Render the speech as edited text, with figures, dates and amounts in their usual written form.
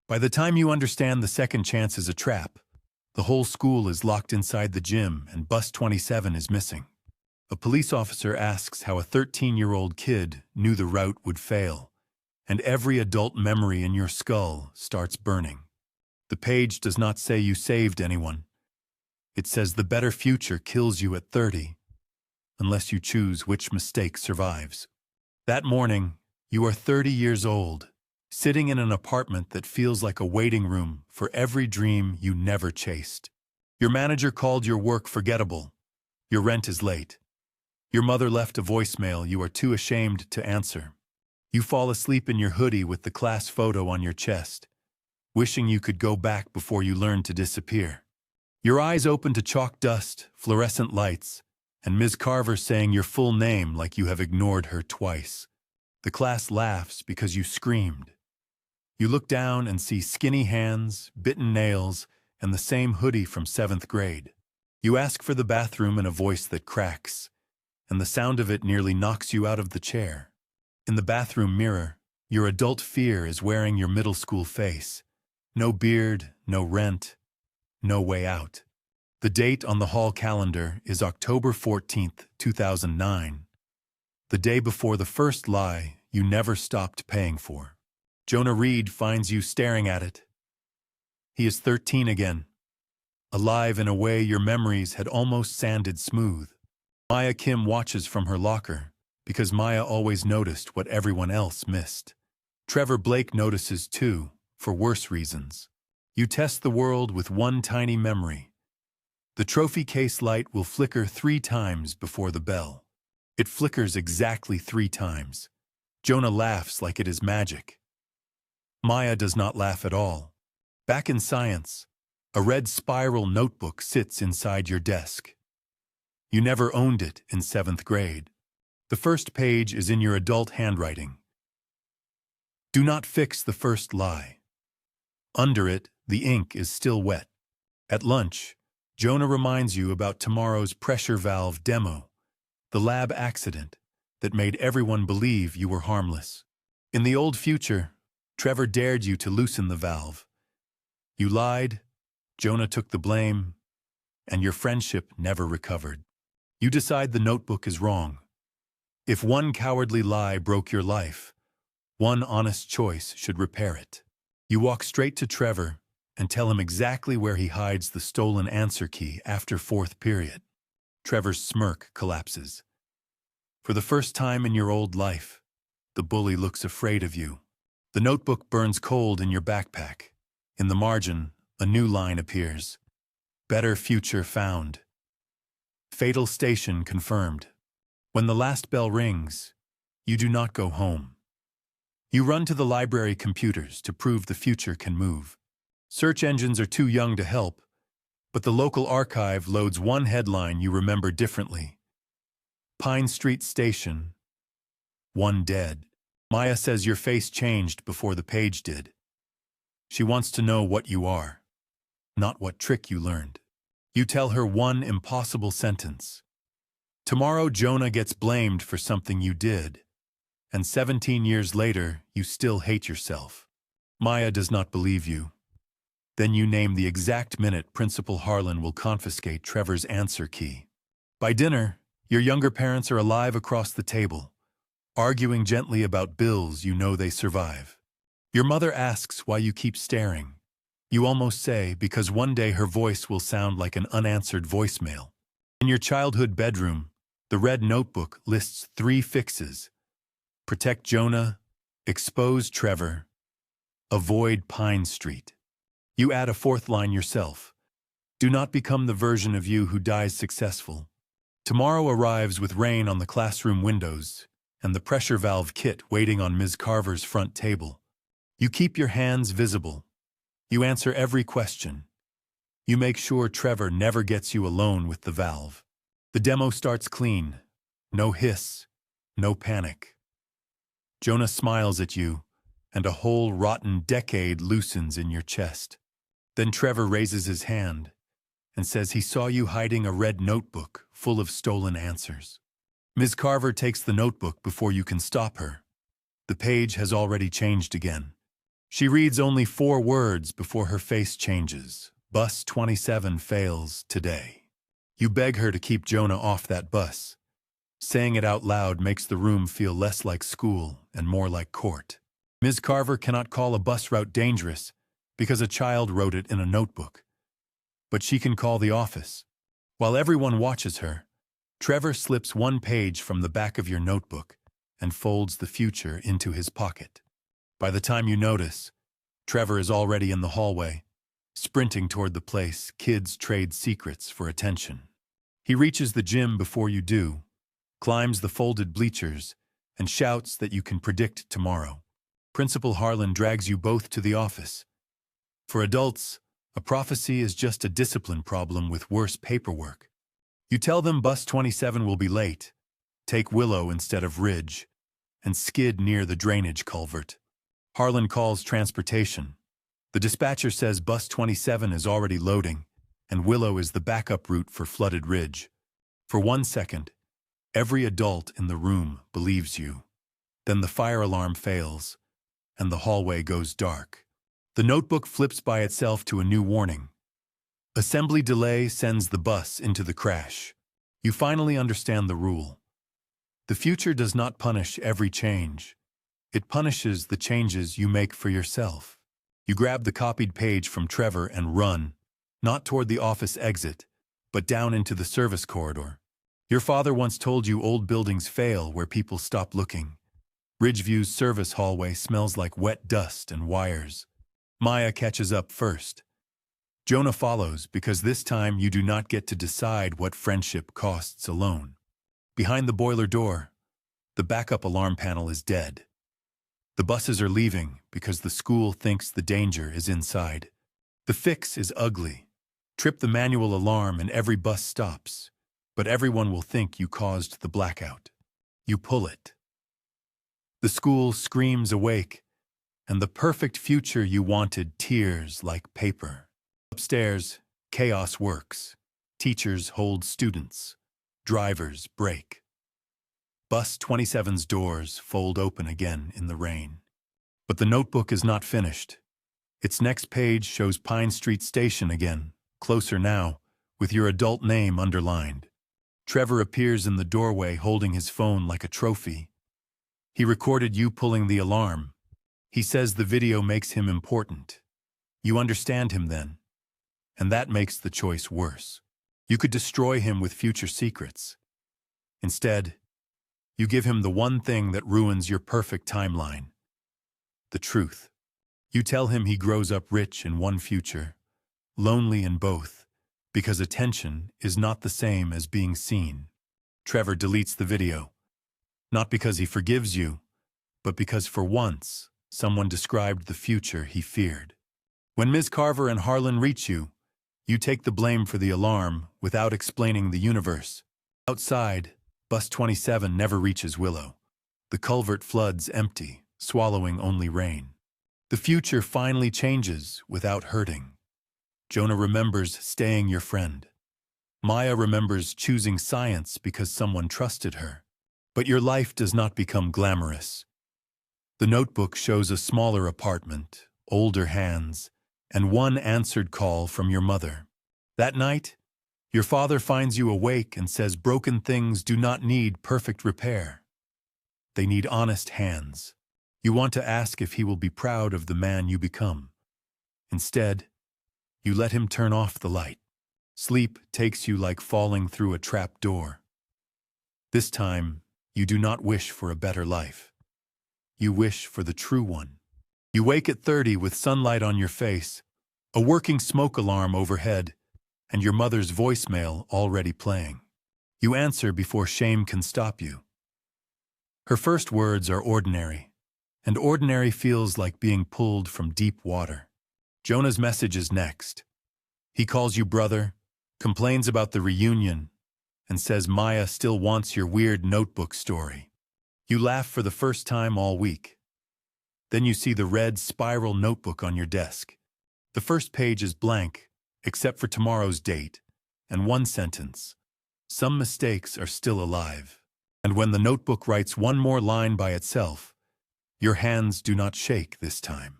By the time you understand the second chance is a trap, the whole school is locked inside the gym and bus 27 is missing. A police officer asks how a 13-year-old kid knew the route would fail, and every adult memory in your skull starts burning. The page does not say you saved anyone. It says the better future kills you at 30, unless you choose which mistake survives. That morning, you are 30 years old, sitting in an apartment that feels like a waiting room for every dream you never chased. Your manager called your work forgettable. Your rent is late. Your mother left a voicemail you are too ashamed to answer. You fall asleep in your hoodie with the class photo on your chest, wishing you could go back before you learn to disappear. Your eyes open to chalk dust, fluorescent lights, and Ms. Carver saying your full name like you have ignored her twice. The class laughs because you screamed. You look down and see skinny hands, bitten nails, and the same hoodie from 7th grade. You ask for the bathroom in a voice that cracks, and the sound of it nearly knocks you out of the chair. In the bathroom mirror, your adult fear is wearing your middle school face. No beard, no rent, no way out. The date on the hall calendar is October 14th, 2009, the day before the first lie you never stopped paying for. Jonah Reed finds you staring at it. He is 13 again, alive in a way your memories had almost sanded smooth. Maya Kim watches from her locker because Maya always noticed what everyone else missed. Trevor Blake notices too, for worse reasons. You test the world with one tiny memory. The trophy case light will flicker 3 times before the bell. It flickers exactly 3 times. Jonah laughs like it is magic. Maya does not laugh at all. Back in science, a red spiral notebook sits inside your desk. You never owned it in 7th grade. The first page is in your adult handwriting. Do not fix the first lie. Under it, the ink is still wet. At lunch, Jonah reminds you about tomorrow's pressure valve demo, the lab accident that made everyone believe you were harmless. In the old future, Trevor dared you to loosen the valve. You lied, Jonah took the blame, and your friendship never recovered. You decide the notebook is wrong. If one cowardly lie broke your life, one honest choice should repair it. You walk straight to Trevor and tell him exactly where he hides the stolen answer key after 4th period. Trevor's smirk collapses. For the first time in your old life, the bully looks afraid of you. The notebook burns cold in your backpack. In the margin, a new line appears. Better future found. Fatal station confirmed. When the last bell rings, you do not go home. You run to the library computers to prove the future can move. Search engines are too young to help, but the local archive loads one headline you remember differently. Pine Street Station, 1 dead. Maya says your face changed before the page did. She wants to know what you are, not what trick you learned. You tell her one impossible sentence. Tomorrow Jonah gets blamed for something you did, and 17 years later you still hate yourself. Maya does not believe you. Then you name the exact minute Principal Harlan will confiscate Trevor's answer key. By dinner, your younger parents are alive across the table, arguing gently about bills you know they survive. Your mother asks why you keep staring. You almost say because one day her voice will sound like an unanswered voicemail. In your childhood bedroom, the red notebook lists 3 fixes. Protect Jonah, expose Trevor, avoid Pine Street. You add a 4th line yourself. Do not become the version of you who dies successful. Tomorrow arrives with rain on the classroom windows and the pressure valve kit waiting on Ms. Carver's front table. You keep your hands visible. You answer every question. You make sure Trevor never gets you alone with the valve. The demo starts clean. No hiss, no panic. Jonah smiles at you, and a whole rotten decade loosens in your chest. Then Trevor raises his hand and says he saw you hiding a red notebook full of stolen answers. Ms. Carver takes the notebook before you can stop her. The page has already changed again. She reads only 4 words before her face changes. Bus 27 fails today. You beg her to keep Jonah off that bus. Saying it out loud makes the room feel less like school and more like court. Ms. Carver cannot call a bus route dangerous because a child wrote it in a notebook. But she can call the office. While everyone watches her, Trevor slips 1 page from the back of your notebook and folds the future into his pocket. By the time you notice, Trevor is already in the hallway, sprinting toward the place kids trade secrets for attention. He reaches the gym before you do, climbs the folded bleachers, and shouts that you can predict tomorrow. Principal Harlan drags you both to the office. For adults, a prophecy is just a discipline problem with worse paperwork. You tell them bus 27 will be late, take Willow instead of Ridge, and skid near the drainage culvert. Harlan calls transportation. The dispatcher says bus 27 is already loading, and Willow is the backup route for flooded Ridge. For 1 second, every adult in the room believes you. Then the fire alarm fails, and the hallway goes dark. The notebook flips by itself to a new warning. Assembly delay sends the bus into the crash. You finally understand the rule. The future does not punish every change. It punishes the changes you make for yourself. You grab the copied page from Trevor and run, not toward the office exit, but down into the service corridor. Your father once told you old buildings fail where people stop looking. Ridgeview's service hallway smells like wet dust and wires. Maya catches up first. Jonah follows because this time you do not get to decide what friendship costs alone. Behind the boiler door, the backup alarm panel is dead. The buses are leaving because the school thinks the danger is inside. The fix is ugly. Trip the manual alarm and every bus stops, but everyone will think you caused the blackout. You pull it. The school screams awake, and the perfect future you wanted tears like paper. Upstairs, chaos works. Teachers hold students. Drivers brake. Bus 27's doors fold open again in the rain. But the notebook is not finished. Its next page shows Pine Street Station again, closer now, with your adult name underlined. Trevor appears in the doorway holding his phone like a trophy. He recorded you pulling the alarm. He says the video makes him important. You understand him then. And that makes the choice worse. You could destroy him with future secrets. Instead, you give him the one thing that ruins your perfect timeline. The truth. You tell him he grows up rich in one future, lonely in both, because attention is not the same as being seen. Trevor deletes the video. Not because he forgives you, but because for once, someone described the future he feared. When Ms. Carver and Harlan reach you, you take the blame for the alarm without explaining the universe. Outside, Bus 27 never reaches Willow. The culvert floods empty, swallowing only rain. The future finally changes without hurting. Jonah remembers staying your friend. Maya remembers choosing science because someone trusted her. But your life does not become glamorous. The notebook shows a smaller apartment, older hands, and one answered call from your mother. That night, your father finds you awake and says broken things do not need perfect repair. They need honest hands. You want to ask if he will be proud of the man you become. Instead, you let him turn off the light. Sleep takes you like falling through a trap door. This time, you do not wish for a better life. You wish for the true one. You wake at 30 with sunlight on your face, a working smoke alarm overhead, and your mother's voicemail already playing. You answer before shame can stop you. Her first words are ordinary, and ordinary feels like being pulled from deep water. Jonah's message is next. He calls you brother, complains about the reunion, and says Maya still wants your weird notebook story. You laugh for the first time all week. Then you see the red spiral notebook on your desk. The first page is blank, except for tomorrow's date, and one sentence. Some mistakes are still alive. And when the notebook writes one more line by itself, your hands do not shake this time.